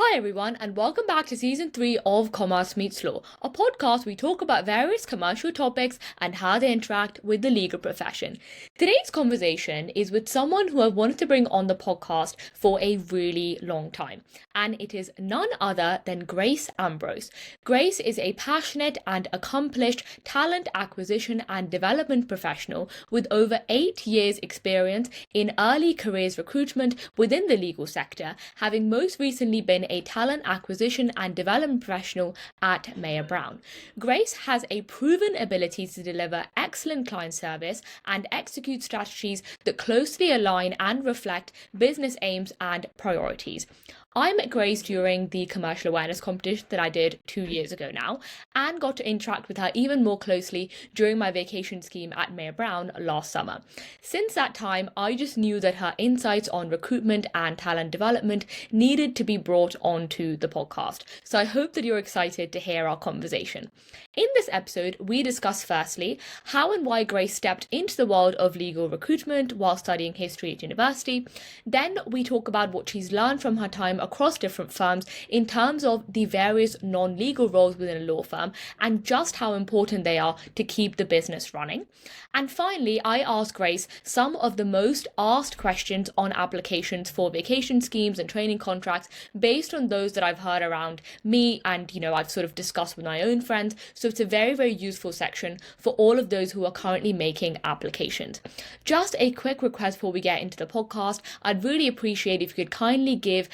Hi everyone, and welcome back to season 3 of Commerce Meets Law, a podcast where we talk about various commercial topics and how they interact with the legal profession. Today's conversation is with someone who I've wanted to bring on the podcast for a really long time, and it is none other than Grace Ambrose. Grace is a passionate and accomplished talent acquisition and development professional with over 8 years' experience in early careers recruitment within the legal sector, having most recently been a talent acquisition and development professional at Mayer Brown. Grace has a proven ability to deliver excellent client service and execute strategies that closely align and reflect business aims and priorities. I met Grace during the commercial awareness competition that I did 2 years ago now, and got to interact with her even more closely during my vacation scheme at Mayer Brown last summer. Since that time, I just knew that her insights on recruitment and talent development needed to be brought onto the podcast. So I hope that you're excited to hear our conversation. In this episode, we discuss firstly how and why Grace stepped into the world of legal recruitment while studying history at university. Then we talk about what she's learned from her time across different firms in terms of the various non-legal roles within a law firm and just how important they are to keep the business running. And finally, I asked Grace some of the most asked questions on applications for vacation schemes and training contracts based on those that I've heard around me and, I've sort of discussed with my own friends. So it's a very, very useful section for all of those who are currently making applications. Just a quick request before we get into the podcast. I'd really appreciate if you could kindly give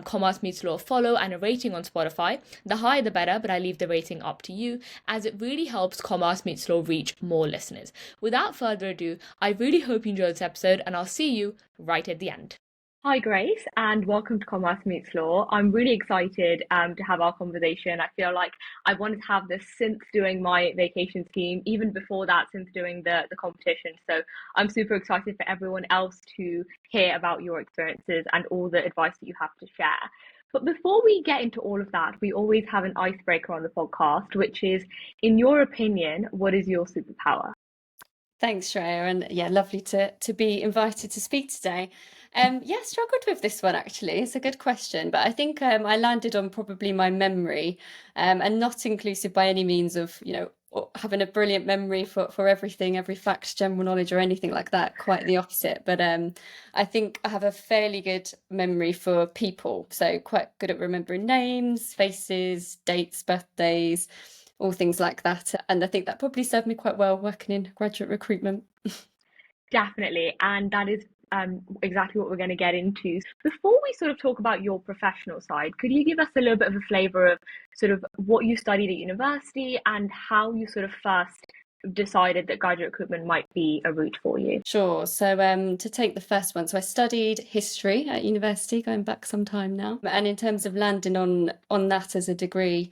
Commerce Meets Law a follow and a rating on Spotify. The higher the better, but I leave the rating up to you, as it really helps Commerce Meets Law reach more listeners. Without further ado, I really hope you enjoyed this episode, and I'll see you right at the end. Hi, Grace, and welcome to Commerce Meets Law. I'm really excited to have our conversation. I feel like I wanted to have this since doing my vacation scheme, even before that, since doing the competition. So I'm super excited for everyone else to hear about your experiences and all the advice that you have to share. But before we get into all of that, we always have an icebreaker on the podcast, which is, in your opinion, what is your superpower? Thanks, Shreya, and yeah, lovely to be invited to speak today. Struggled with this one actually. It's a good question, but I think I landed on probably my memory, and not inclusive by any means of having a brilliant memory for everything, every fact, general knowledge, or anything like that. Quite the opposite. But I think I have a fairly good memory for people, so quite good at remembering names, faces, dates, birthdays, all things like that. And I think that probably served me quite well working in graduate recruitment. Definitely, and that is exactly what we're going to get into. Before we sort of talk about your professional side, could you give us a little bit of a flavour of sort of what you studied at university and how you sort of first decided that graduate recruitment might be a route for you? Sure. So to take the first one, so I studied history at university, going back some time now. And in terms of landing on that as a degree,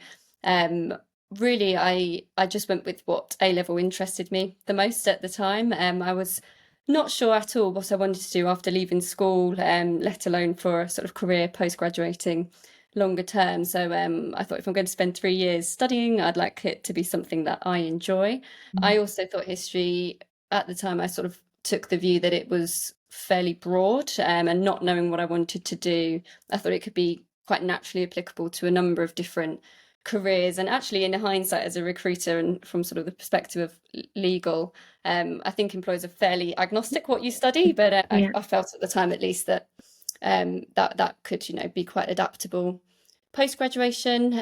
really I just went with what A-level interested me the most at the time. I was not sure at all what I wanted to do after leaving school, let alone for a sort of career post-graduating longer term. So I thought if I'm going to spend 3 years studying, I'd like it to be something that I enjoy. I also thought history at the time, I sort of took the view that it was fairly broad, and not knowing what I wanted to do, I thought it could be quite naturally applicable to a number of different careers. And actually, in hindsight, as a recruiter and from sort of the perspective of legal, I think employers are fairly agnostic what you study, but I felt at the time at least that that could be quite adaptable. Post-graduation,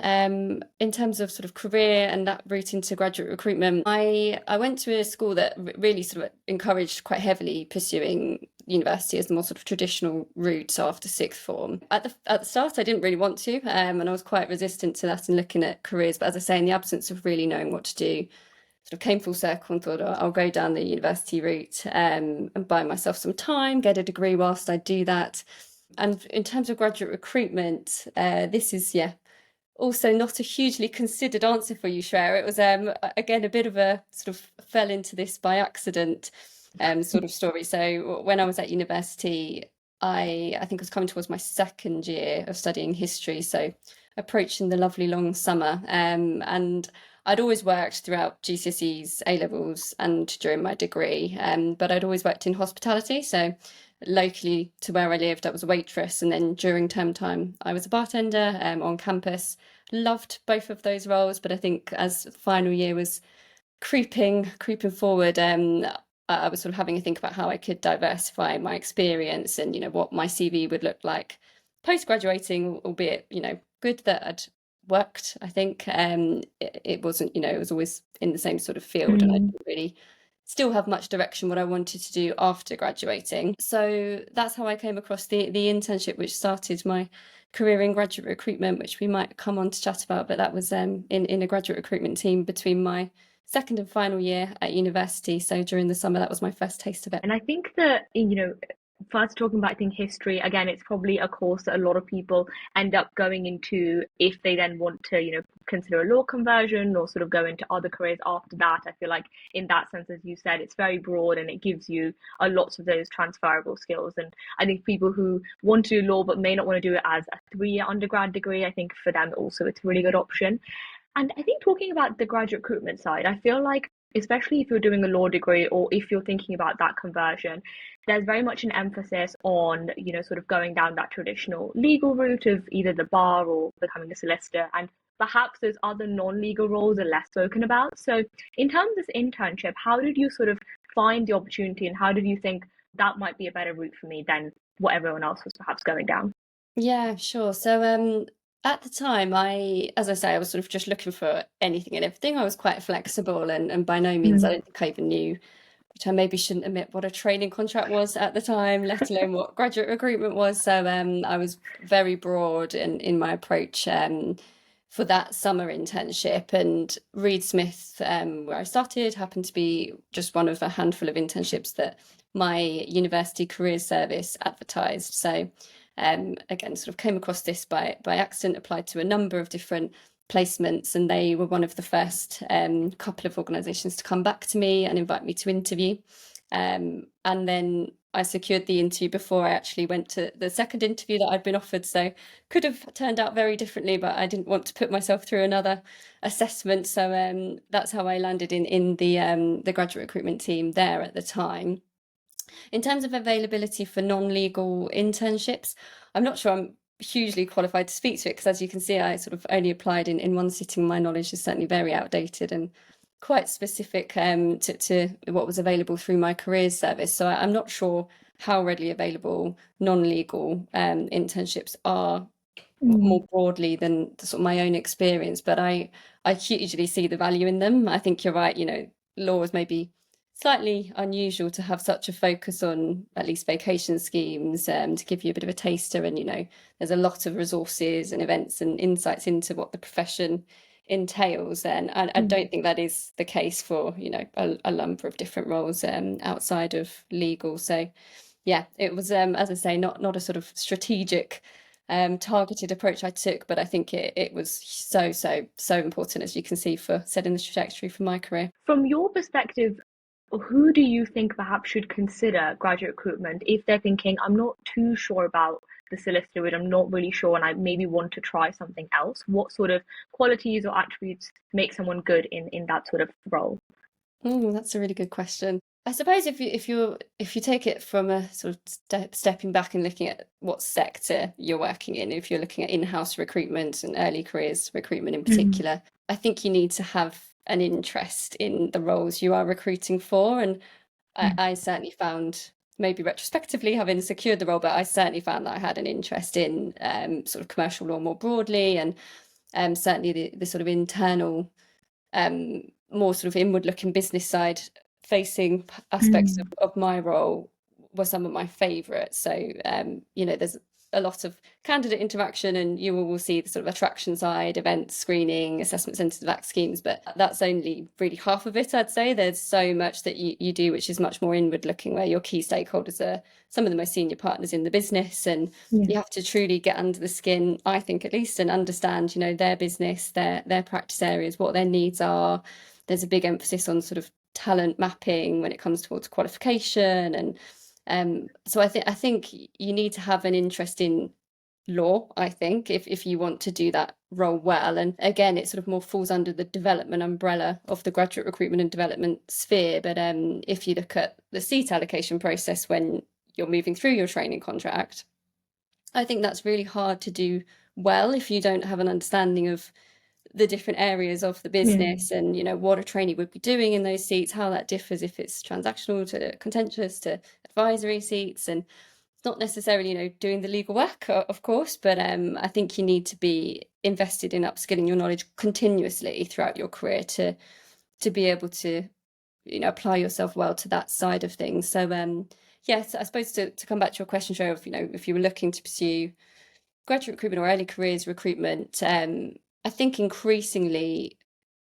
in terms of sort of career and that route into graduate recruitment, I went to a school that really sort of encouraged quite heavily pursuing university as the more sort of traditional route. So after sixth form, at the start, I didn't really want to, and I was quite resistant to that and looking at careers. But as I say, in the absence of really knowing what to do, sort of came full circle and thought, I'll go down the university route, and buy myself some time, get a degree whilst I do that. And in terms of graduate recruitment, this is, also not a hugely considered answer for you, Shreya. It was, again, a bit of a sort of fell into this by accident sort of story. So when I was at university, I think I was coming towards my second year of studying history, so approaching the lovely long summer. And I'd always worked throughout GCSEs, A-levels and during my degree, but I'd always worked in hospitality. So locally to where I lived. I was a waitress, and then during term time, I was a bartender on campus. Loved both of those roles, but I think as the final year was creeping forward, I was sort of having a think about how I could diversify my experience and, what my CV would look like post graduating, albeit, good that I'd worked. I think it wasn't, it was always in the same sort of field, and I didn't really still have much direction what I wanted to do after graduating. So that's how I came across the internship, which started my career in graduate recruitment, which we might come on to chat about. But that was in a graduate recruitment team between my second and final year at university. So during the summer, that was my first taste of it. And I think that, first talking about, I think, history, again, it's probably a course that a lot of people end up going into if they then want to, consider a law conversion or sort of go into other careers after that. I feel like in that sense, as you said, it's very broad and it gives you a lot of those transferable skills. And I think people who want to do law but may not want to do it as a 3-year undergrad degree, I think for them also it's a really good option. And I think talking about the graduate recruitment side, I feel like, especially if you're doing a law degree or if you're thinking about that conversion, there's very much an emphasis on, sort of going down that traditional legal route of either the bar or becoming a solicitor. And perhaps those other non-legal roles are less spoken about. So in terms of this internship, how did you sort of find the opportunity and how did you think that might be a better route for me than what everyone else was perhaps going down? Yeah, sure. So at the time, as I say, I was sort of just looking for anything and everything. I was quite flexible, and by no means I don't think I even knew, which I maybe shouldn't admit, what a training contract was at the time, let alone what graduate recruitment was. So I was very broad in my approach for that summer internship. And Reed Smith, where I started, happened to be just one of a handful of internships that my university careers service advertised. So again, sort of came across this by accident, applied to a number of different placements, and they were one of the first couple of organisations to come back to me and invite me to interview. And then I secured the interview before I actually went to the second interview that I'd been offered. So could have turned out very differently, but I didn't want to put myself through another assessment. So that's how I landed in the graduate recruitment team there at the time. In terms of availability for non-legal internships, I'm not sure I'm hugely qualified to speak to it, because as you can see, I sort of only applied in one sitting. My knowledge is certainly very outdated and quite specific to what was available through my careers service. So I'm not sure how readily available non-legal internships are more broadly than sort of my own experience, but I hugely see the value in them. I think you're right, law is maybe slightly unusual to have such a focus on at least vacation schemes, to give you a bit of a taster. And there's a lot of resources and events and insights into what the profession entails, and I don't think that is the case for a number of different roles outside of legal. So yeah, it was as I say, not a sort of strategic targeted approach I took, but I think it was so important, as you can see, for setting the trajectory for my career. From your perspective, who do you think perhaps should consider graduate recruitment if they're thinking, I'm not too sure about the solicitor route, I'm not really sure, and I maybe want to try something else? What sort of qualities or attributes make someone good in that sort of role? That's a really good question. I suppose if you take it from a sort of stepping back and looking at what sector you're working in, if you're looking at in-house recruitment and early careers recruitment in particular, I think you need to have an interest in the roles you are recruiting for. And I certainly found, maybe retrospectively having secured the role, but I certainly found that I had an interest in sort of commercial law more broadly, and certainly the sort of internal, more sort of inward looking business side facing aspects of my role were some of my favourites. So there's a lot of candidate interaction, and you will see the sort of attraction side, events, screening, assessment centres, VAC schemes, but that's only really half of it, I'd say. There's so much that you do which is much more inward looking, where your key stakeholders are some of the most senior partners in the business, and you have to truly get under the skin, I think at least, and understand their business, their practice areas, what their needs are. There's a big emphasis on sort of talent mapping when it comes towards qualification, and so I think you need to have an interest in law, I think, if you want to do that role well. And again, it sort of more falls under the development umbrella of the graduate recruitment and development sphere. But if you look at the seat allocation process when you're moving through your training contract. I think that's really hard to do well if you don't have an understanding of the different areas of the business and, what a trainee would be doing in those seats, how that differs if it's transactional to contentious to advisory seats. And it's not necessarily, doing the legal work, of course, but I think you need to be invested in upskilling your knowledge continuously throughout your career to be able to, apply yourself well to that side of things. So yes, I suppose to come back to your question, Joe, of, if you were looking to pursue graduate recruitment or early careers recruitment, I think increasingly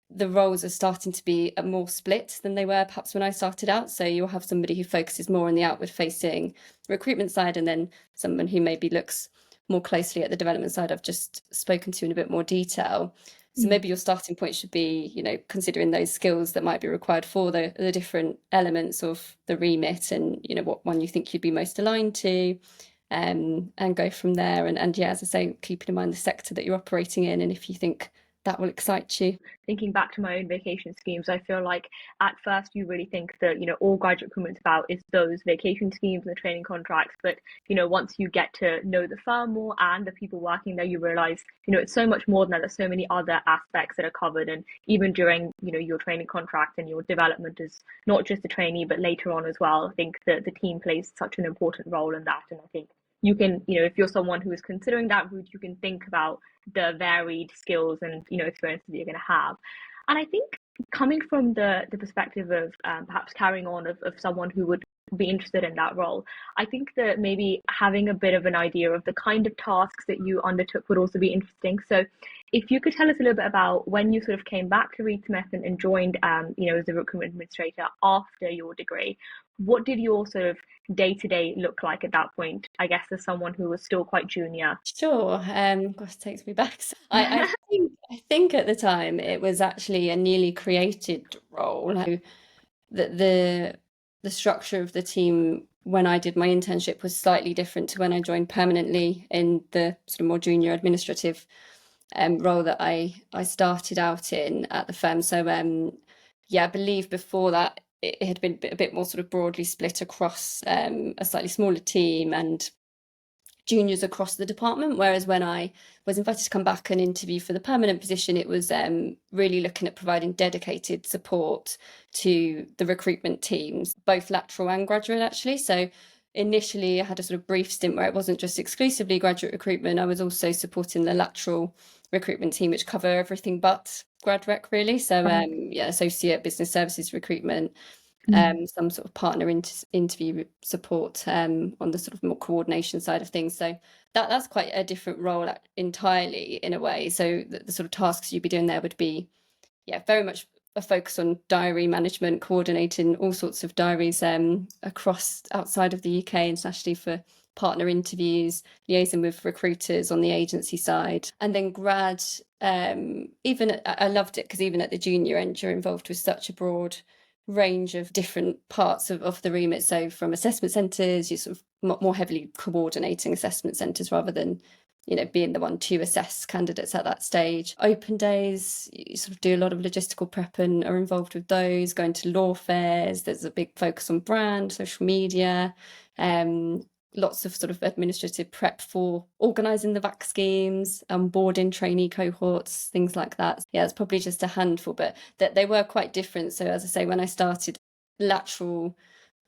the roles are starting to be more split than they were perhaps when I started out. So you'll have somebody who focuses more on the outward facing recruitment side, and then someone who maybe looks more closely at the development side I've just spoken to in a bit more detail. So maybe your starting point should be, considering those skills that might be required for the different elements of the remit, and, what one you think you'd be most aligned to, and go from there. And yeah, as I say, keeping in mind the sector that you're operating in, and if you think that will excite you. Thinking back to my own vacation schemes, I feel like at first you really think that, all graduate recruitment's about is those vacation schemes and the training contracts. But, once you get to know the firm more and the people working there, you realize, it's so much more than that. There's so many other aspects that are covered. And even during, your training contract and your development as not just a trainee, but later on as well, I think that the team plays such an important role in that. And I think you can, if you're someone who is considering that route, you can think about the varied skills and experiences that you're going to have. And I think coming from the perspective of perhaps carrying on of someone who would be interested in that role, I think that maybe having a bit of an idea of the kind of tasks that you undertook would also be interesting. So if you could tell us a little bit about when you sort of came back to Reed Smith and joined as a recruitment administrator after your degree, what did your sort of day-to-day look like at that point, I guess, as someone who was still quite junior? Sure. Gosh, it takes me back. So I think at the time it was actually a newly created role. The structure of the team when I did my internship was slightly different to when I joined permanently in the sort of more junior administrative role that I started out in at the firm. So I believe before that it had been a bit more sort of broadly split across a slightly smaller team and juniors across the department, whereas when I was invited to come back and interview for the permanent position, it was really looking at providing dedicated support to the recruitment teams, both lateral and graduate actually. So initially I had a sort of brief stint where it wasn't just exclusively graduate recruitment, I was also supporting the lateral recruitment team, which cover everything but grad rec really. So associate business services recruitment, some sort of partner interview support on the sort of more coordination side of things. So that's quite a different role entirely in a way. So the sort of tasks you'd be doing there would be very much a focus on diary management, coordinating all sorts of diaries across outside of the UK, internationally, for partner interviews, liaising with recruiters on the agency side. And then grad, even I loved it because even at the junior end, you're involved with such a broad range of different parts of the remit. So from assessment centres, you're sort of more heavily coordinating assessment centres rather than being the one to assess candidates at that stage. Open days, you sort of do a lot of logistical prep and are involved with those, going to law fairs. There's a big focus on brand, social media, lots of sort of administrative prep for organising the VAC schemes, onboarding trainee cohorts, things like that. Yeah, it's probably just a handful, but that they were quite different. So as I say, when I started, lateral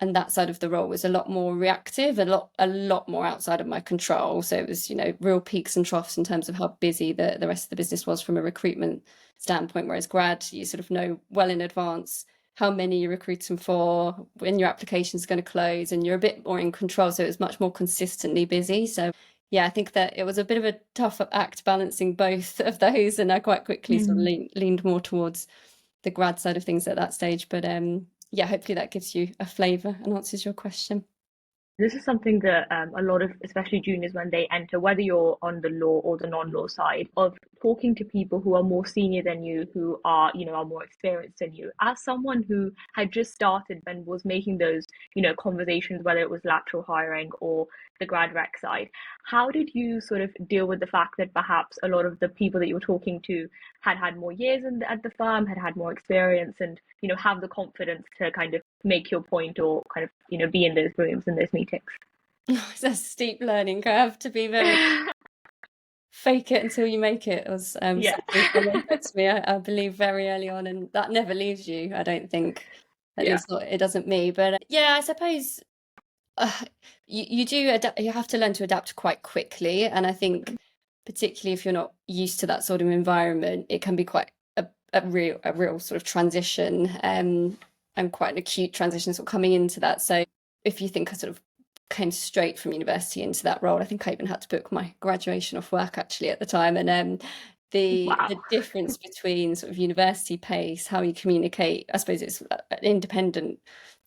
and that side of the role was a lot more reactive, a lot more outside of my control. So it was, real peaks and troughs in terms of how busy the rest of the business was from a recruitment standpoint. Whereas grad, you sort of know well in advance how many you're recruiting for, when your application is going to close, and you're a bit more in control. So it was much more consistently busy. So I think that it was a bit of a tough act balancing both of those, and I quite quickly sort of leaned more towards the grad side of things at that stage. But hopefully that gives you a flavour and answers your question. This is something that a lot of, especially juniors, when they enter, whether you're on the law or the non-law side, of talking to people who are more senior than you, who are, are more experienced than you. As someone who had just started and was making those, conversations, whether it was lateral hiring or the grad rec side, how did you sort of deal with the fact that perhaps a lot of the people that you were talking to had more years at the firm, had more experience, and have the confidence to kind of make your point or kind of be in those rooms and those meetings? It's a steep learning curve, to be very fake it until you make it, was Yeah. something someone said to me, I believe very early on, and that never leaves you, I don't think. At Yeah. least not, it doesn't me. But yeah, I suppose uh, you do adapt, you have to learn to adapt quite quickly. And I think particularly if you're not used to that sort of environment, it can be quite a real sort of transition, and quite an acute transition sort of coming into that. So if you think I sort of came straight from university into that role, I think I even had to book my graduation off work actually at the time. And the Wow. difference between sort of university pace, how you communicate, I suppose it's independent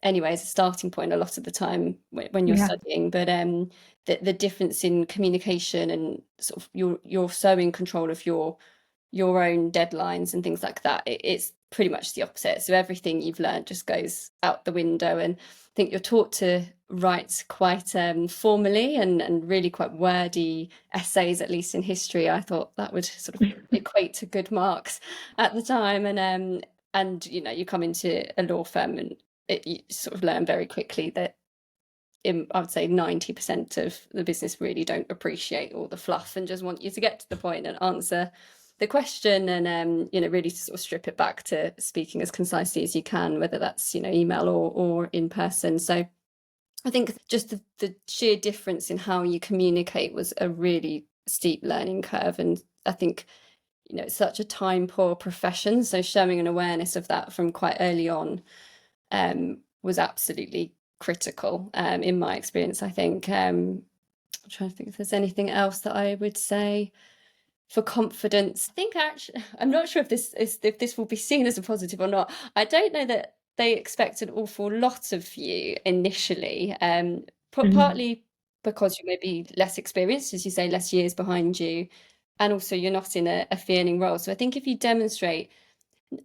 anyway as a starting point a lot of the time when you're Yeah. studying. But the difference in communication and sort of you're so in control of your own deadlines and things like that. It's pretty much the opposite. So everything you've learned just goes out the window. And I think you're taught to write quite formally and really quite wordy essays, at least in history. I thought that would sort of equate to good marks at the time. And you know, you come into a law firm and you sort of learn very quickly that I would say 90% of the business really don't appreciate all the fluff and just want you to get to the point and answer the question. And you know, really to sort of strip it back to speaking as concisely as you can, whether that's, you know, email or in person. So I think just the sheer difference in how you communicate was a really steep learning curve. And I think, you know, it's such a time poor profession, so showing an awareness of that from quite early on was absolutely critical, in my experience. I think I'm trying to think if there's anything else that I would say for confidence. I think actually, I'm not sure if this will be seen as a positive or not. I don't know that they expect an awful lot of you initially, Mhm. partly because you may be less experienced, as you say, less years behind you, and also you're not in a fee earning role. So I think if you demonstrate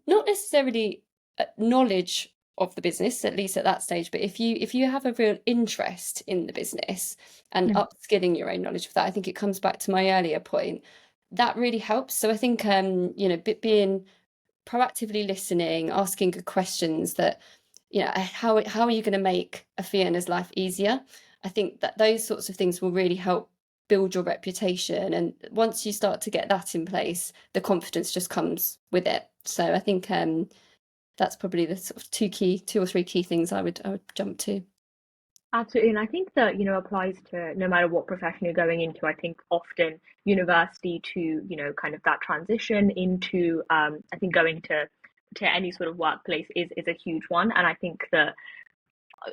not necessarily knowledge of the business, at least at that stage, but if you have a real interest in the business and Mm. upskilling your own knowledge of that, I think it comes back to my earlier point. That really helps. So I think you know, being proactively listening, asking good questions that, you know, how are you going to make a fee earner's life easier? I think that those sorts of things will really help build your reputation. And once you start to get that in place, the confidence just comes with it. So I think that's probably the sort of two or three key things I would jump to. Absolutely, and I think that, applies to no matter what profession you're going into. I think often university to, kind of that transition into, I think going to any sort of workplace is a huge one. And I think that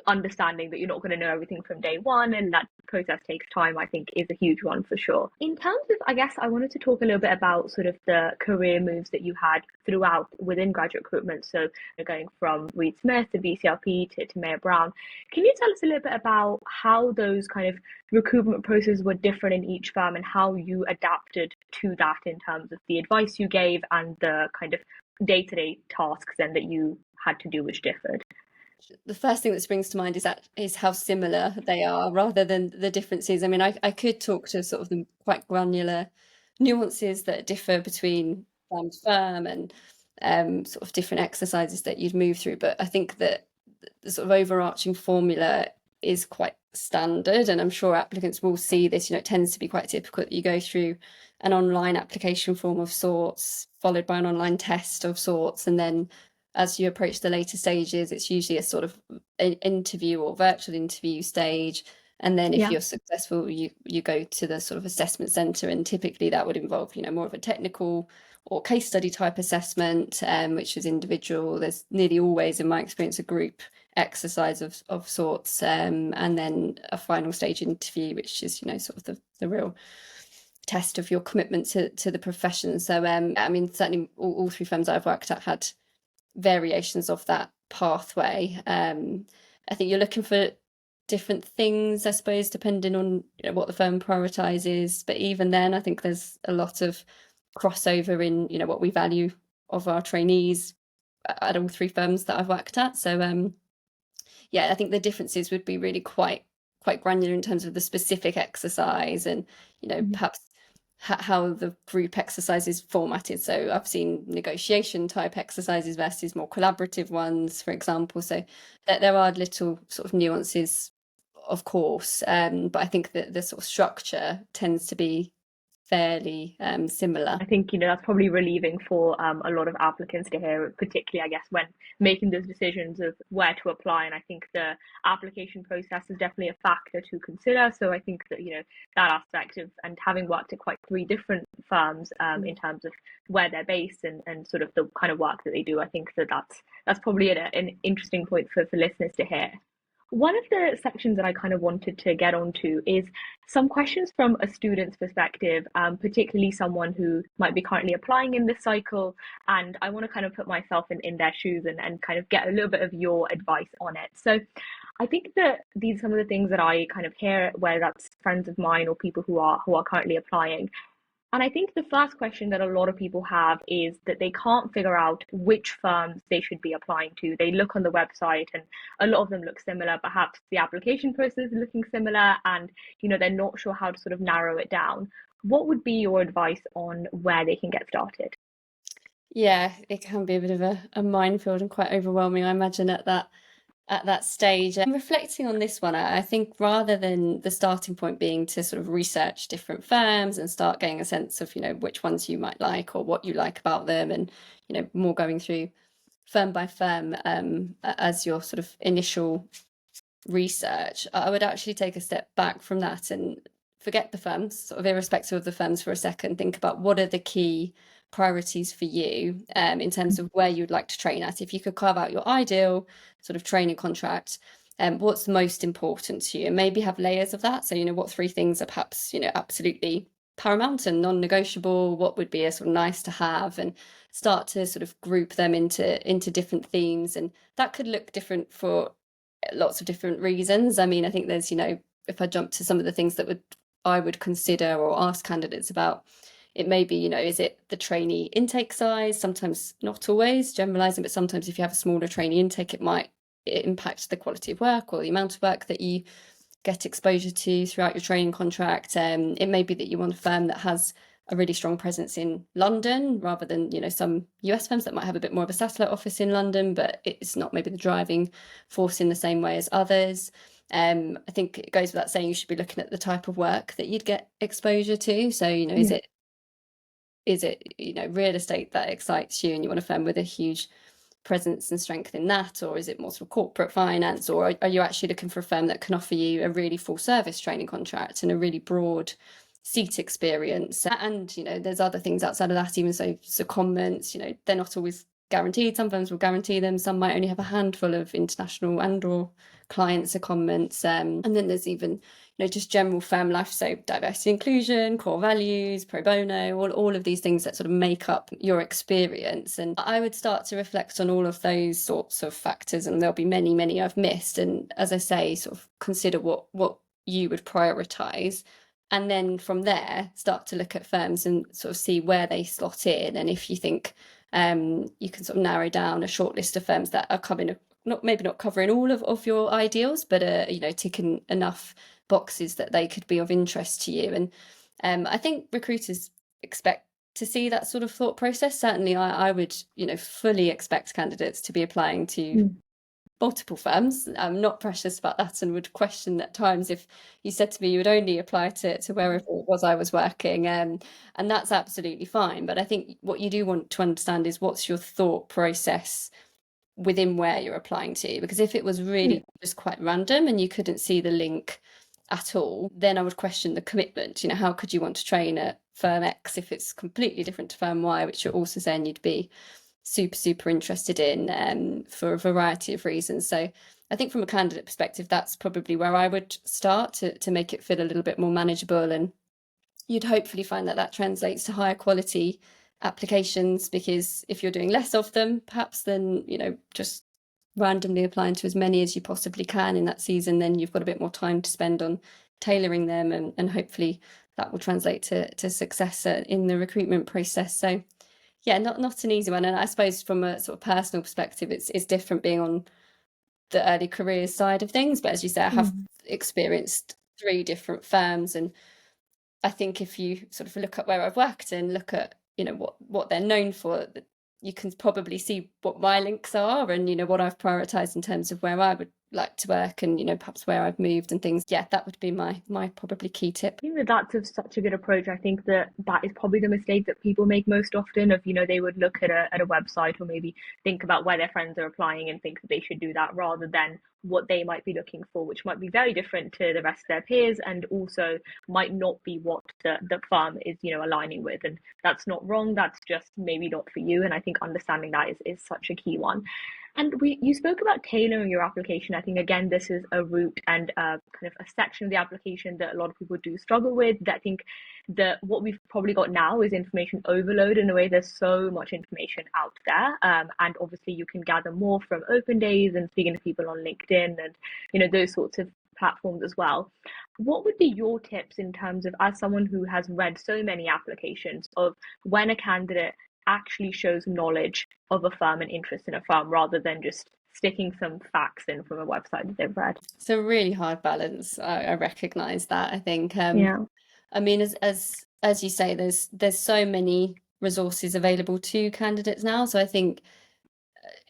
understanding that you're not going to know everything from day one and that process takes time, I think is a huge one for sure. In terms of, I guess I wanted to talk a little bit about sort of the career moves that you had throughout within graduate recruitment. So going from Reed Smith to BCLP to Mayor Brown. Can you tell us a little bit about how those kind of recruitment processes were different in each firm and how you adapted to that in terms of the advice you gave and the kind of day-to-day tasks then that you had to do which differed? The first thing that springs to mind is how similar they are rather than the differences. I mean, I could talk to sort of the quite granular nuances that differ between firm to firm and sort of different exercises that you'd move through. But I think that the sort of overarching formula is quite standard, and I'm sure applicants will see this. You know, it tends to be quite typical that you go through an online application form of sorts, followed by an online test of sorts, and then as you approach the later stages, it's usually a sort of an interview or virtual interview stage. And then if Yeah. you're successful, you go to the sort of assessment centre, and typically that would involve, you know, more of a technical or case study type assessment, which is individual. There's nearly always, in my experience, a group exercise of sorts, and then a final stage interview, which is, you know, sort of the real test of your commitment to the profession. So I mean, certainly all three firms I've worked at had variations of that pathway. I think you're looking for different things, I suppose, depending on, you know, what the firm prioritizes. But even then, I think there's a lot of crossover in, you know, what we value of our trainees at all three firms that I've worked at. So yeah, I think the differences would be really quite granular in terms of the specific exercise and, you know, Mhm. perhaps how the group exercise is formatted. So I've seen negotiation type exercises versus more collaborative ones, for example. So there are little sort of nuances of course, but I think that the sort of structure tends to be fairly similar. I think, that's probably relieving for a lot of applicants to hear, particularly, I guess, when making those decisions of where to apply. And I think the application process is definitely a factor to consider. So I think that, that aspect of, and having worked at quite three different firms in terms of where they're based and sort of the kind of work that they do, I think that that's probably an interesting point for listeners to hear. One of the sections that I kind of wanted to get onto is some questions from a student's perspective, particularly someone who might be currently applying in this cycle. And I want to kind of put myself in their shoes and kind of get a little bit of your advice on it. So I think that these are some of the things that I kind of hear, whether that's friends of mine or people who are currently applying. And I think the first question that a lot of people have is that they can't figure out which firms they should be applying to. They look on the website and a lot of them look similar. Perhaps the application process is looking similar and, they're not sure how to sort of narrow it down. What would be your advice on where they can get started? Yeah, it can be a bit of a minefield and quite overwhelming, I imagine, at that stage. And reflecting on this one, I think rather than the starting point being to sort of research different firms and start getting a sense of, which ones you might like or what you like about them, and, more going through firm by firm as your sort of initial research, I would actually take a step back from that and forget the firms, sort of irrespective of the firms, for a second. Think about what are the key priorities for you in terms of where you'd like to train at. If you could carve out your ideal sort of training contract, what's most important to you, and maybe have layers of that. So, what three things are perhaps, absolutely paramount and non-negotiable, what would be a sort of nice to have, and start to sort of group them into different themes. And that could look different for lots of different reasons. I mean, I think there's, if I jump to some of the things that I would consider or ask candidates about, it may be, is it the trainee intake size? Sometimes, not always generalizing, but sometimes if you have a smaller trainee intake, it might impact the quality of work or the amount of work that you get exposure to throughout your training contract. It may be that you want a firm that has a really strong presence in London rather than, some US firms that might have a bit more of a satellite office in London, but it's not maybe the driving force in the same way as others. I think it goes without saying you should be looking at the type of work that you'd get exposure to. So, is it real estate that excites you and you want a firm with a huge presence and strength in that, or is it more sort of corporate finance, or are you actually looking for a firm that can offer you a really full service training contract and a really broad seat experience? And there's other things outside of that, even so comments, they're not always guaranteed. Some firms will guarantee them, some might only have a handful of international and or clients secondments, and then there's even just general firm life, so diversity, inclusion, core values, pro bono, all of these things that sort of make up your experience. And I would start to reflect on all of those sorts of factors, and there'll be many I've missed, and as I say, sort of consider what you would prioritize. And then from there, start to look at firms and sort of see where they slot in. And if you think you can sort of narrow down a short list of firms that are coming, maybe not covering all of your ideals, but ticking enough boxes that they could be of interest to you. And I think recruiters expect to see that sort of thought process. Certainly I would fully expect candidates to be applying to multiple firms. I'm not precious about that, and would question at times if you said to me you would only apply to wherever it was I was working, and that's absolutely fine. But I think what you do want to understand is what's your thought process within where you're applying to, because if it was really just quite random and you couldn't see the link at all, then I would question the commitment. How could you want to train at firm X if it's completely different to firm Y, which you're also saying you'd be super interested in for a variety of reasons. So I think from a candidate perspective, that's probably where I would start to make it feel a little bit more manageable, and you'd hopefully find that translates to higher quality applications, because if you're doing less of them perhaps than just randomly applying to as many as you possibly can in that season, then you've got a bit more time to spend on tailoring them, and hopefully that will translate to success in the recruitment process. So yeah, not an easy one. And I suppose from a sort of personal perspective, it's different being on the early careers side of things. But as you say, I have experienced three different firms, and I think if you sort of look at where I've worked and look at what they're known for, you can probably see what my links are and what I've prioritized in terms of where I would like to work and, perhaps where I've moved and things. Yeah, that would be my probably key tip. I think that such a good approach. I think that that is probably the mistake that people make most often. Of they would look at a website or maybe think about where their friends are applying and think that they should do that rather than what they might be looking for, which might be very different to the rest of their peers and also might not be what the firm is aligning with. And that's not wrong. That's just maybe not for you. And I think understanding that is such a key one. And you spoke about tailoring your application. I think again, this is a route and kind of a section of the application that a lot of people do struggle with. That I think that what we've probably got now is information overload in a way. There's so much information out there, and obviously you can gather more from open days and speaking to people on LinkedIn and those sorts of platforms as well. What would be your tips in terms of, as someone who has read so many applications, of when a candidate actually shows knowledge of a firm and interest in a firm rather than just sticking some facts in from a website that they've read? It's a really hard balance. I recognize that. I think, Yeah. I mean, as you say, there's so many resources available to candidates now. So I think,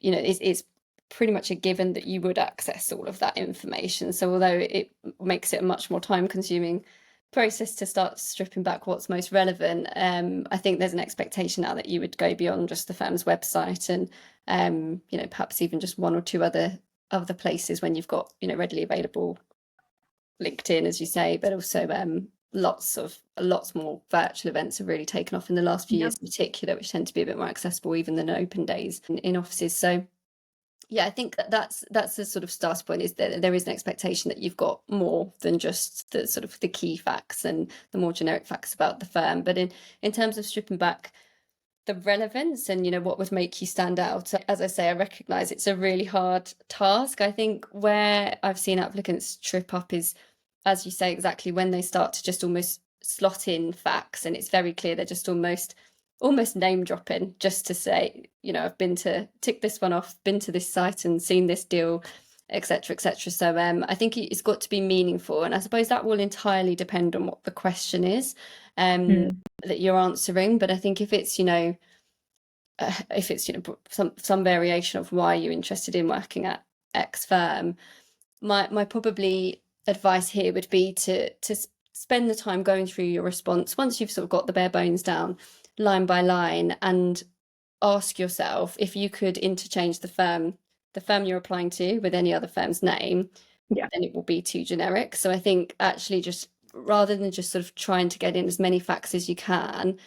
it's pretty much a given that you would access all of that information. So although it makes it a much more time consuming process to start stripping back what's most relevant, I think there's an expectation now that you would go beyond just the firm's website and perhaps even just one or two other places when you've got readily available LinkedIn, as you say, but also lots more virtual events have really taken off in the last few Yeah. years in particular, which tend to be a bit more accessible even than open days in offices. So yeah, I think that's the sort of starting point, is that there is an expectation that you've got more than just the sort of the key facts and the more generic facts about the firm. But in terms of stripping back the relevance and what would make you stand out, as I say, I recognise it's a really hard task. I think where I've seen applicants trip up is, as you say, exactly when they start to just almost slot in facts, and it's very clear they're just almost name dropping just to say, I've been to tick this one off, been to this site and seen this deal, etc., etc. So I think it's got to be meaningful, and I suppose that will entirely depend on what the question is that you're answering. But I think if it's some variation of why you're interested in working at X firm, my probably advice here would be to spend the time going through your response once you've sort of got the bare bones down, line by line, and ask yourself if you could interchange the firm you're applying to with any other firm's name, then it will be too generic. So I think actually, just rather than just sort of trying to get in as many facts as you can,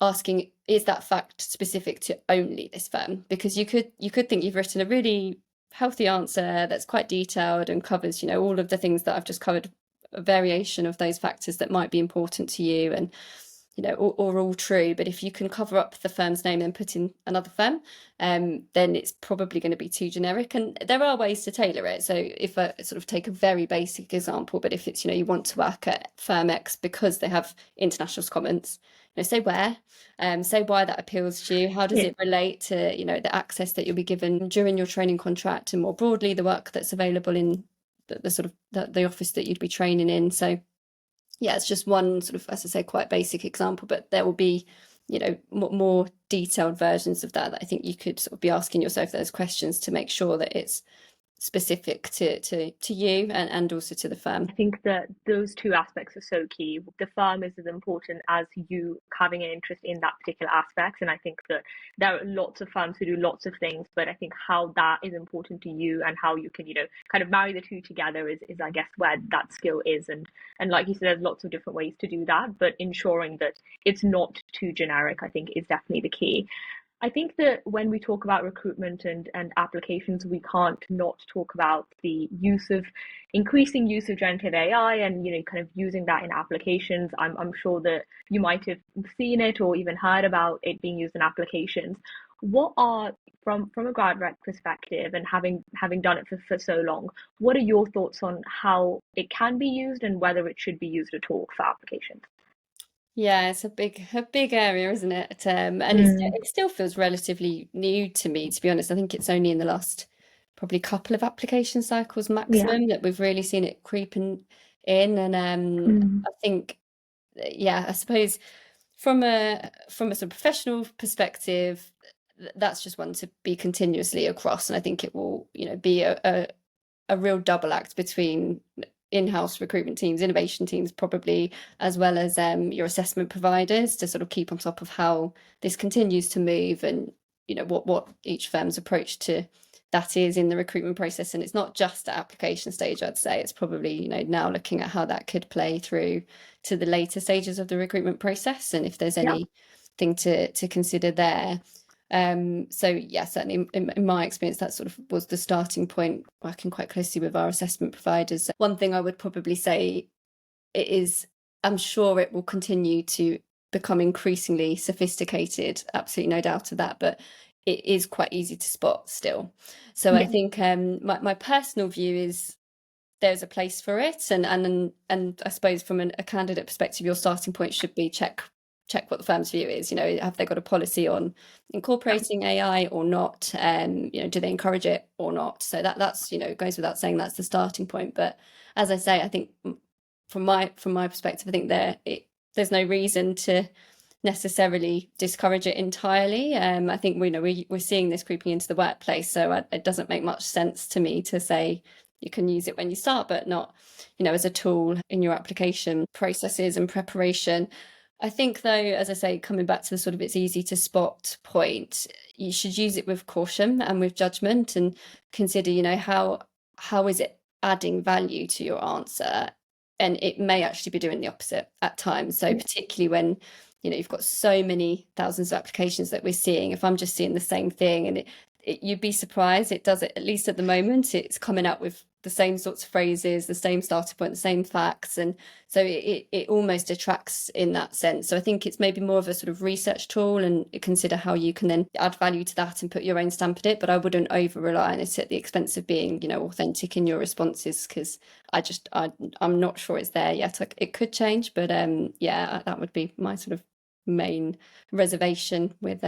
asking, is that fact specific to only this firm? Because you could think you've written a really healthy answer that's quite detailed and covers all of the things that I've just covered, a variation of those factors that might be important to you, and or all true. But if you can cover up the firm's name and put in another firm, then it's probably going to be too generic. And there are ways to tailor it. So if I sort of take a very basic example, but if it's you want to work at firm X because they have international comments, say where, say why that appeals to you. How does it relate to the access that you'll be given during your training contract, and more broadly the work that's available in the sort of the office that you'd be training in. So yeah, it's just one sort of, as I say, quite basic example, but there will be, more detailed versions of that I think you could sort of be asking yourself those questions to make sure that it's specific to you and also to the firm. I think that those two aspects are so key. The firm is as important as you having an interest in that particular aspect. And I think that there are lots of firms who do lots of things, but I think how that is important to you and how you can, kind of marry the two together is I guess where that skill is. And like you said, there's lots of different ways to do that, but ensuring that it's not too generic, I think, is definitely the key. I think that when we talk about recruitment and applications, we can't not talk about the increasing use of generative AI and, kind of using that in applications. I'm sure that you might have seen it or even heard about it being used in applications. What are, from a grad rec perspective and having done it for so long, what are your thoughts on how it can be used and whether it should be used at all for applications? Yeah, it's a big area, isn't it? And it still feels relatively new to me, to be honest. I think it's only in the last probably couple of application cycles maximum that we've really seen it creeping in. And I think, yeah, I suppose from a sort of professional perspective, that's just one to be continuously across. And I think it will, be a real double act between in-house recruitment teams, innovation teams probably, as well as your assessment providers, to sort of keep on top of how this continues to move, and what each firm's approach to that is in the recruitment process. And it's not just at application stage, I'd say. It's probably now looking at how that could play through to the later stages of the recruitment process, and if there's anything to consider there. So yeah, certainly in my experience, that sort of was the starting point, working quite closely with our assessment providers. One thing I would probably say is, I'm sure it will continue to become increasingly sophisticated, absolutely no doubt of that, but it is quite easy to spot still. So I think my personal view is there's a place for it, and I suppose from a candidate perspective, your starting point should be check what the firm's view is. Have they got a policy on incorporating AI or not? Do they encourage it or not? So that's goes without saying, that's the starting point. But as I say, I think from my perspective, I think there's no reason to necessarily discourage it entirely. I think we're seeing this creeping into the workplace, so it doesn't make much sense to me to say you can use it when you start, but not as a tool in your application processes and preparation. I think, though, as I say, coming back to the sort of it's easy to spot point, you should use it with caution and with judgment, and consider how is it adding value to your answer, and it may actually be doing the opposite at times. So particularly when you've got so many thousands of applications that we're seeing, if I'm just seeing the same thing, and you'd be surprised, it does it, at least at the moment, it's coming up with the same sorts of phrases, the same starting point, the same facts, and so it almost attracts in that sense. So I think it's maybe more of a sort of research tool, and consider how you can then add value to that and put your own stamp on it. But I wouldn't over rely on it at the expense of being authentic in your responses, because I'm not sure it's there yet. It could change, but yeah, that would be my sort of main reservation with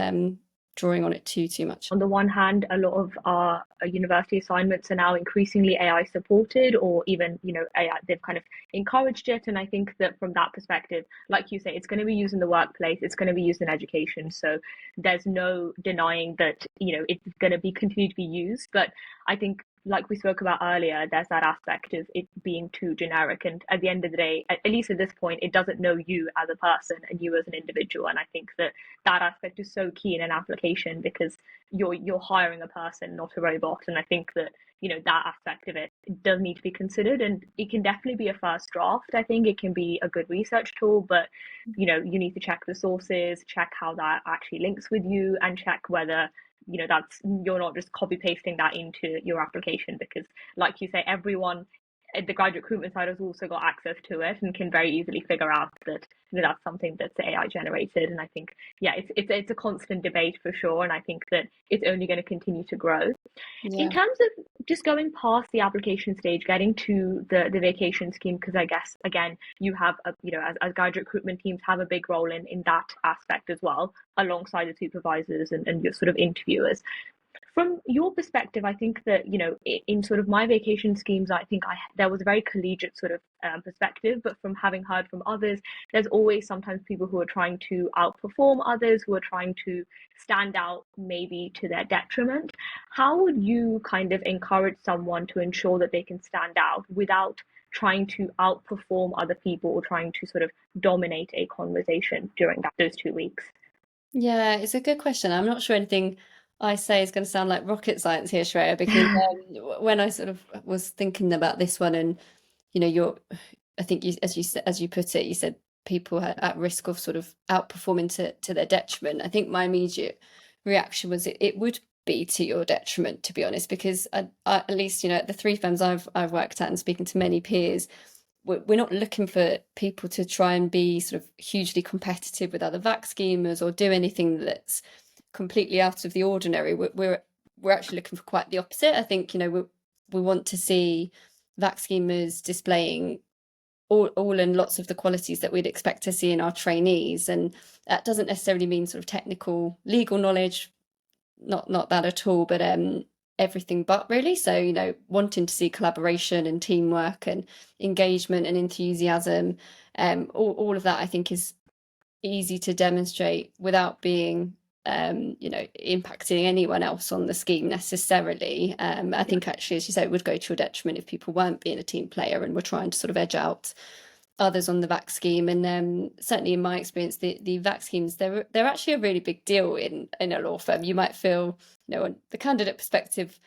drawing on it too much. On the one hand, a lot of our university assignments are now increasingly AI supported, or even AI, they've kind of encouraged it. And I think that from that perspective, like you say, it's going to be used in the workplace, it's going to be used in education, so there's no denying that it's going to be continue to be used. But I think, like we spoke about earlier, there's that aspect of it being too generic, and at the end of the day, at least at this point, it doesn't know you as a person and you as an individual. And I think that aspect is so key in an application, because you're hiring a person, not a robot. And I think that that aspect of it does need to be considered, and it can definitely be a first draft. I think it can be a good research tool, but you need to check the sources, check how that actually links with you, and check whether that's, you're not just copy pasting that into your application, because like you say, everyone at the graduate recruitment side has also got access to it and can very easily figure out that that's something that's AI generated. And I think it's a constant debate for sure, and I think that it's only going to continue to grow. In terms of just going past the application stage, getting to the vacation scheme, because I guess again you have as graduate recruitment teams have a big role in that aspect as well, alongside the supervisors and your sort of interviewers. From your perspective, I think that in sort of my vacation schemes, I think there was a very collegiate sort of perspective. But from having heard from others, there's always sometimes people who are trying to outperform others, who are trying to stand out maybe to their detriment. How would you kind of encourage someone to ensure that they can stand out without trying to outperform other people, or trying to sort of dominate a conversation during those 2 weeks? Yeah, it's a good question. I'm not sure anything I say is going to sound like rocket science here, Shreya, because when I sort of was thinking about this one, and I think as you put it, you said people are at risk of sort of outperforming to their detriment. I think my immediate reaction was it would be to your detriment, to be honest, because at least at the three firms I've worked at, and speaking to many peers, we're not looking for people to try and be sort of hugely competitive with other VAC schemers or do anything that's completely out of the ordinary. We're actually looking for quite the opposite. I think we want to see VAC schemers displaying all and lots of the qualities that we'd expect to see in our trainees, and that doesn't necessarily mean sort of technical legal knowledge, not that at all, but everything but, really. So wanting to see collaboration and teamwork and engagement and enthusiasm, all of that I think is easy to demonstrate without being impacting anyone else on the scheme necessarily. I think actually, as you say, it would go to your detriment if people weren't being a team player and were trying to sort of edge out others on the VAC scheme. And certainly in my experience, the VAC schemes, they're actually a really big deal in a law firm. You might feel, on the candidate perspective,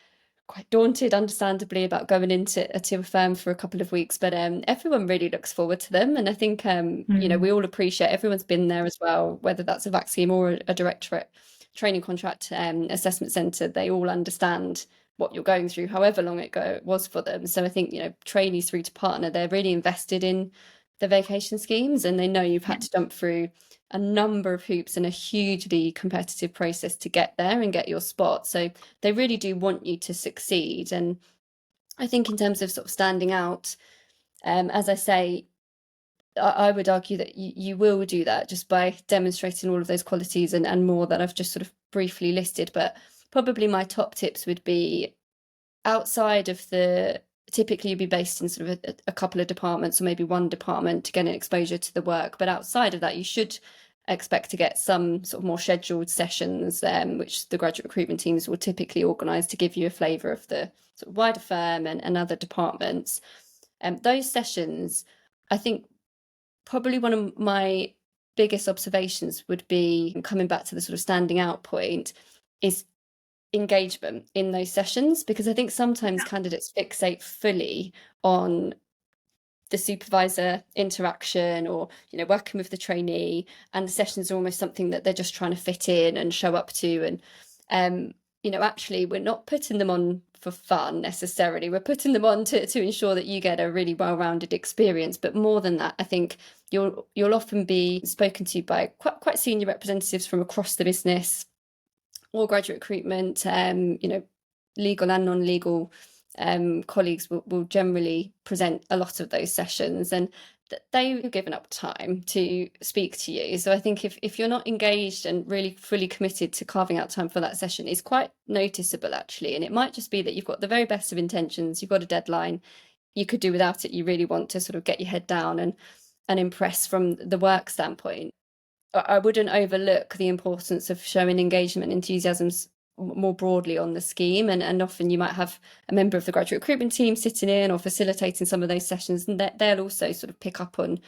quite daunted, understandably, about going into a firm for a couple of weeks, but everyone really looks forward to them. And I think we all appreciate, everyone's been there as well, whether that's a VAC scheme or a directorate training contract assessment centre. They all understand what you're going through, however long ago it was for them. So I think trainees through to partner, they're really invested in the vacation schemes, and they know you've had to jump through a number of hoops and a hugely competitive process to get there and get your spot. So they really do want you to succeed. And I think in terms of sort of standing out, as I say, I would argue that you will do that just by demonstrating all of those qualities and more that I've just sort of briefly listed. But probably my top tips would be, outside of typically you'd be based in sort of a couple of departments or maybe one department to get an exposure to the work. But outside of that, you should expect to get some sort of more scheduled sessions, which the graduate recruitment teams will typically organise to give you a flavour of the sort of wider firm and other departments. Those sessions, I think probably one of my biggest observations would be, coming back to the sort of standing out point, is engagement in those sessions, because I think sometimes candidates fixate fully on the supervisor interaction or working with the trainee, and the sessions are almost something that they're just trying to fit in and show up to. And actually we're not putting them on for fun necessarily, we're putting them on to ensure that you get a really well-rounded experience. But more than that, I think you'll often be spoken to by quite senior representatives from across the business or graduate recruitment. Legal and non-legal colleagues will generally present a lot of those sessions, and they've given up time to speak to you. So I think if you're not engaged and really fully committed to carving out time for that session, it's quite noticeable actually. And it might just be that you've got the very best of intentions, you've got a deadline, you could do without it, you really want to sort of get your head down and impress from the work standpoint. I wouldn't overlook the importance of showing engagement and enthusiasms more broadly on the scheme. And often you might have a member of the graduate recruitment team sitting in or facilitating some of those sessions, and they'll also sort of pick up on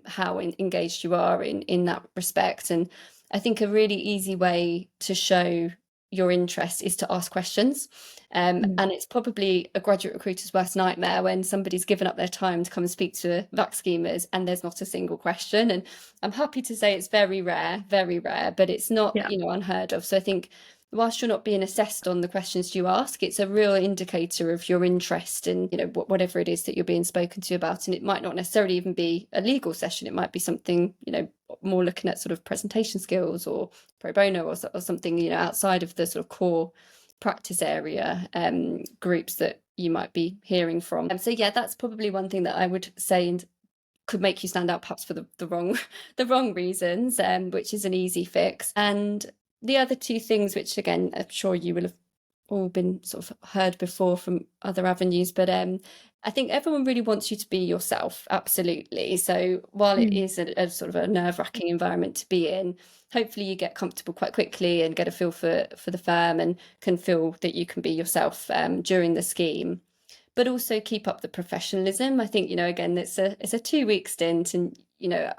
how engaged you are in that respect. And I think a really easy way to show your interest is to ask questions. And it's probably a graduate recruiter's worst nightmare when somebody's given up their time to come and speak to VAC schemers and there's not a single question. And I'm happy to say it's very rare, but it's not unheard of. So I think whilst you're not being assessed on the questions you ask, it's a real indicator of your interest in whatever it is that you're being spoken to about. And it might not necessarily even be a legal session, it might be something more looking at sort of presentation skills or pro bono or something outside of the sort of core practice area groups that you might be hearing from. So yeah, that's probably one thing that I would say and could make you stand out, perhaps for the wrong reasons, which is an easy fix. And the other two things, which again I'm sure you will have all been sort of heard before from other avenues, but I think everyone really wants you to be yourself, absolutely. So while it is a sort of a nerve-wracking environment to be in, hopefully you get comfortable quite quickly and get a feel for the firm and can feel that you can be yourself during the scheme. But also keep up the professionalism. I think, again, it's a 2-week stint, and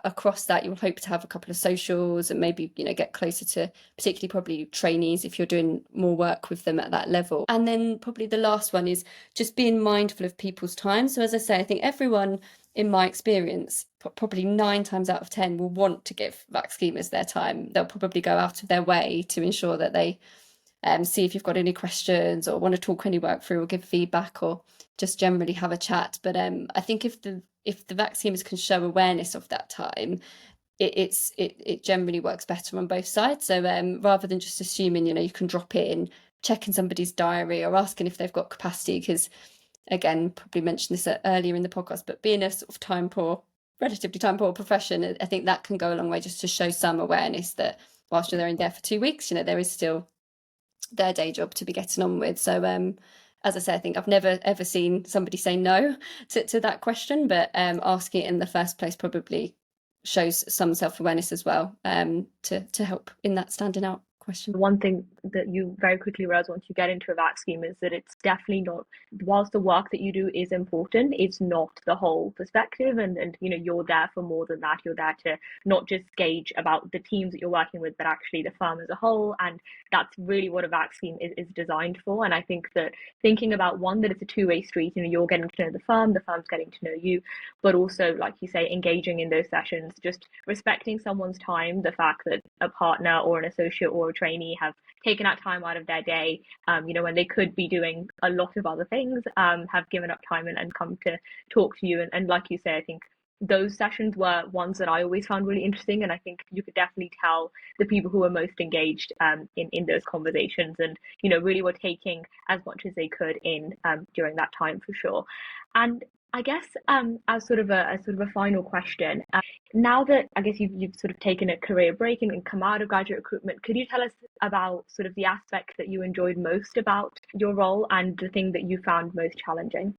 across that you'll hope to have a couple of socials and maybe get closer to particularly probably trainees if you're doing more work with them at that level. And then probably the last one is just being mindful of people's time. So as I say, I think everyone, in my experience, probably 9 times out of 10 will want to give VAC schemers their time. They'll probably go out of their way to ensure that they see if you've got any questions or want to talk any work through or give feedback or just generally have a chat. But I think if the VAC schemers can show awareness of that time, it generally works better on both sides. So rather than just assuming you can drop in, checking somebody's diary or asking if they've got capacity, because again, probably mentioned this earlier in the podcast, but being a sort of relatively time poor profession, I think that can go a long way just to show some awareness that whilst you're in there for 2 weeks, there is still their day job to be getting on with. So as I say, I think I've never ever seen somebody say no to that question, but asking it in the first place probably shows some self-awareness as well, to help in that standing out question. One thing that you very quickly realize once you get into a VAC scheme is that it's definitely not, whilst the work that you do is important, it's not the whole perspective. And you're there for more than that. You're there to not just gauge about the teams that you're working with, but actually the firm as a whole. And that's really what a VAC scheme is designed for. And I think that thinking about one, that it's a two-way street, you're getting to know the firm's getting to know you, but also, like you say, engaging in those sessions, just respecting someone's time, the fact that a partner or an associate or a trainee have taken out time out of their day, when they could be doing a lot of other things, have given up time and come to talk to you. And like you say, I think those sessions were ones that I always found really interesting, and I think you could definitely tell the people who were most engaged in those conversations, and really were taking as much as they could in during that time, for sure. And I guess as sort of a final question, now that I guess you've sort of taken a career break and come out of graduate recruitment, could you tell us about sort of the aspect that you enjoyed most about your role and the thing that you found most challenging?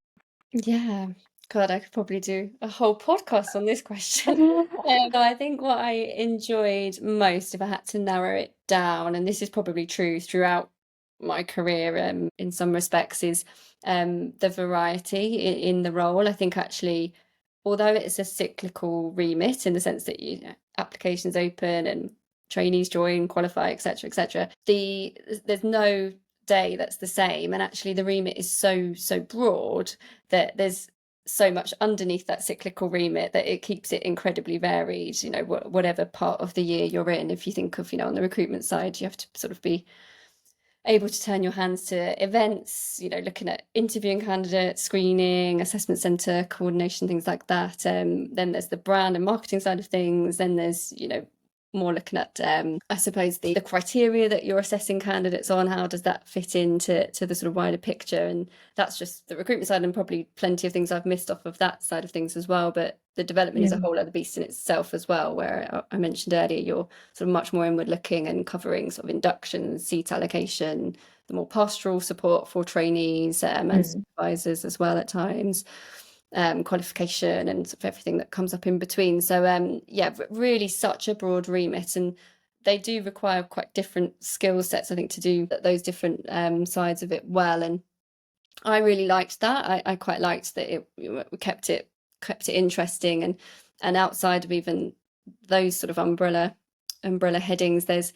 Yeah. God, I could probably do a whole podcast on this question. So I think what I enjoyed most, if I had to narrow it down, and this is probably true throughout my career, in some respects, is the variety in the role. I think actually, although it's a cyclical remit in the sense that applications open and trainees join, qualify, etc., etc., there's no day that's the same, and actually the remit is so broad that there's so much underneath that cyclical remit that it keeps it incredibly varied, whatever part of the year you're in. If you think of, on the recruitment side, you have to sort of be able to turn your hands to events, looking at interviewing candidates, screening, assessment center coordination, things like that. Then there's the brand and marketing side of things. Then there's, more looking at, I suppose, the criteria that you're assessing candidates on. How does that fit into the sort of wider picture? And that's just the recruitment side, and probably plenty of things I've missed off of that side of things as well. But the development is a whole other beast in itself as well, where I mentioned earlier, you're sort of much more inward looking and covering sort of induction, seat allocation, the more pastoral support for trainees and supervisors as well at times, qualification, and sort of everything that comes up in between. So really such a broad remit, and they do require quite different skill sets, I think, to do those different sides of it well. And I really liked that. I quite liked that we kept it interesting, and outside of even those sort of umbrella headings, there's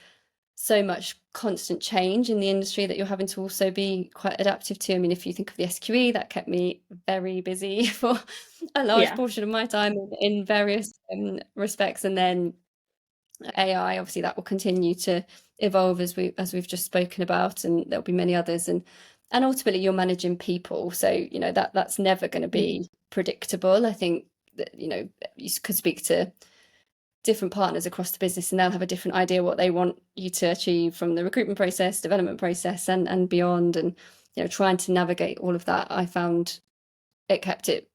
so much constant change in the industry that you're having to also be quite adaptive to. I mean, if you think of the SQE, that kept me very busy for a large portion of my time in various respects. And then AI, obviously, that will continue to evolve as we've just spoken about, and there'll be many others. And ultimately, you're managing people, so that's never going to be predictable. I think that you could speak to different partners across the business, and they'll have a different idea what they want you to achieve from the recruitment process, development process, and beyond. And trying to navigate all of that, I found it kept it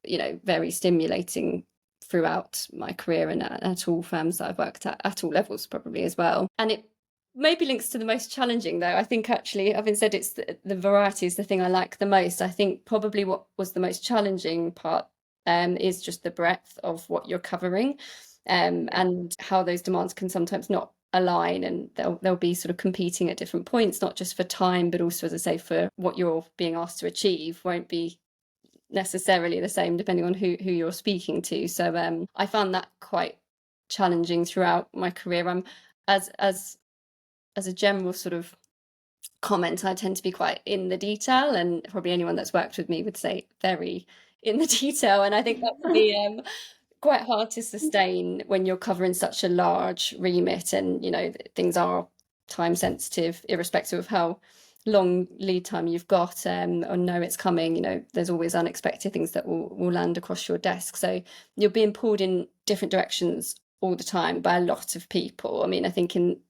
very stimulating throughout my career, and at all firms that I've worked at all levels probably as well. And it maybe links to the most challenging, though. I think actually, having said it's the variety is the thing I like the most, I think probably what was the most challenging part is just the breadth of what you're covering, and how those demands can sometimes not align, and they'll be sort of competing at different points, not just for time, but also, as I say, for what you're being asked to achieve won't be necessarily the same depending on who you're speaking to. So I found that quite challenging throughout my career. As a general sort of comment, I tend to be quite in the detail, and probably anyone that's worked with me would say very in the detail, and I think that can be quite hard to sustain when you're covering such a large remit, and things are time sensitive irrespective of how long lead time you've got, or know it's coming. There's always unexpected things that will land across your desk, so you're being pulled in different directions all the time by a lot of people. I mean, I think in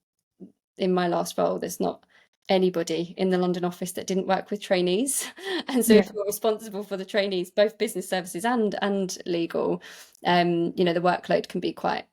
my last role, there's not anybody in the London office that didn't work with trainees. And so if you're responsible for the trainees, both business services and legal, the workload can be quite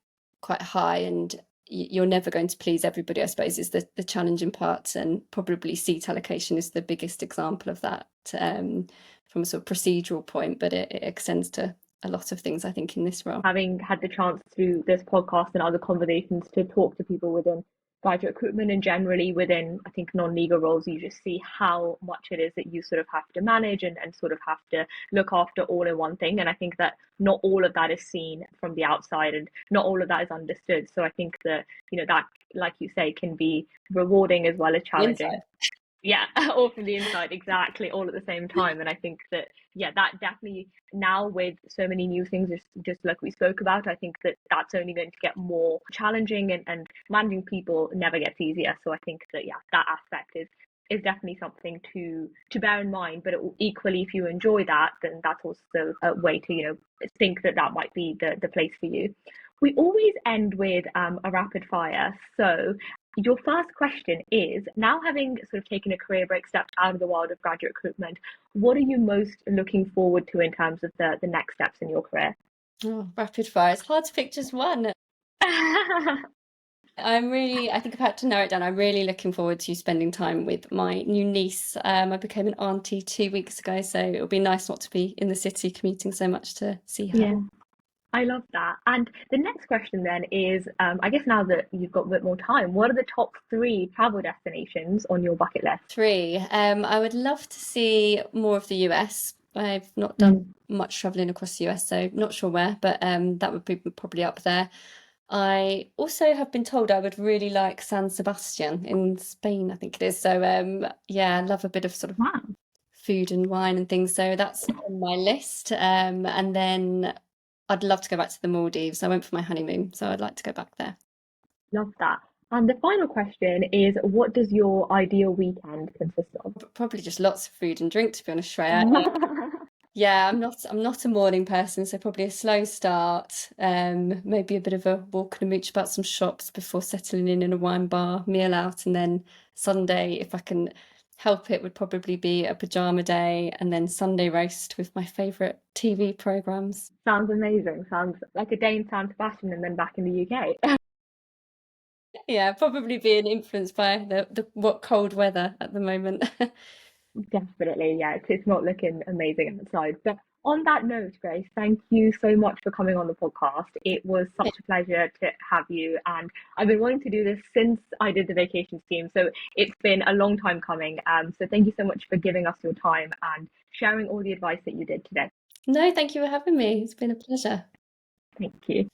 high, and you're never going to please everybody, I suppose, is the challenging part. And probably seat allocation is the biggest example of that, from a sort of procedural point, but it extends to a lot of things, I think, in this role. Having had the chance through this podcast and other conversations to talk to people within graduate recruitment and generally within, I think, non-legal roles, you just see how much it is that you sort of have to manage and sort of have to look after all in one thing. And I think that not all of that is seen from the outside and not all of that is understood. So I think that, that, like you say, can be rewarding as well as challenging. Inside. Yeah, all from the inside, exactly, all at the same time. And I think that, yeah, that definitely now with so many new things, just like we spoke about, I think that that's only going to get more challenging and managing people never gets easier. So I think that, yeah, that aspect is definitely something to bear in mind. But equally, if you enjoy that, then that's also a way to, think that might be the place for you. We always end with a rapid fire. So your first question is, now having sort of taken a career break, stepped out of the world of graduate recruitment, what are you most looking forward to in terms of the next steps in your career? Oh, rapid fire. It's hard to pick just one. I think I've had to narrow it down. I'm really looking forward to spending time with my new niece. I became an auntie 2 weeks ago, so it'll be nice not to be in the city commuting so much to see her. Yeah. I love that. And the next question then is, I guess now that you've got a bit more time, what are the top 3 travel destinations on your bucket list? 3. I would love to see more of the US. I've not done much traveling across the US, so not sure where, but that would be probably up there. I also have been told I would really like San Sebastian in Spain, I think it is. So yeah, I love a bit of sort of Wow. food and wine and things. So that's on my list. And then I'd love to go back to the Maldives. I went for my honeymoon, so I'd like to go back there. Love that. And the final question is, what does your ideal weekend consist of? Probably just lots of food and drink, to be honest, Shreya. Yeah, I'm not a morning person, so probably a slow start, maybe a bit of a walk and a mooch about some shops before settling in a wine bar, meal out, and then Sunday, if I can help it, would probably be a pajama day, and then Sunday roast with my favourite TV programmes. Sounds amazing. Sounds like a day in San Sebastian and then back in the UK. Yeah, probably being influenced by the what cold weather at the moment. Definitely, yeah, it's not looking amazing outside. But on that note, Grace, thank you so much for coming on the podcast. It was such a pleasure to have you, and I've been wanting to do this since I did the vacation scheme, so it's been a long time coming. So thank you so much for giving us your time and sharing all the advice that you did today. No, thank you for having me. It's been a pleasure. Thank you.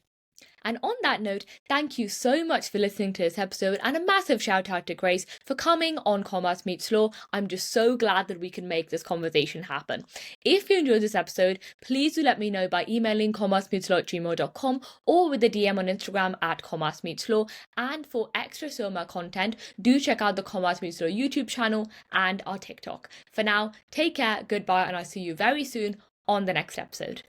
And on that note, thank you so much for listening to this episode, and a massive shout out to Grace for coming on Commerce Meets Law. I'm just so glad that we can make this conversation happen. If you enjoyed this episode, please do let me know by emailing commercemeetslaw@gmail.com or with a DM on Instagram at Commerce Meets Law. And for extra SOMA content, do check out the Commerce Meets Law YouTube channel and our TikTok. For now, take care, goodbye, and I'll see you very soon on the next episode.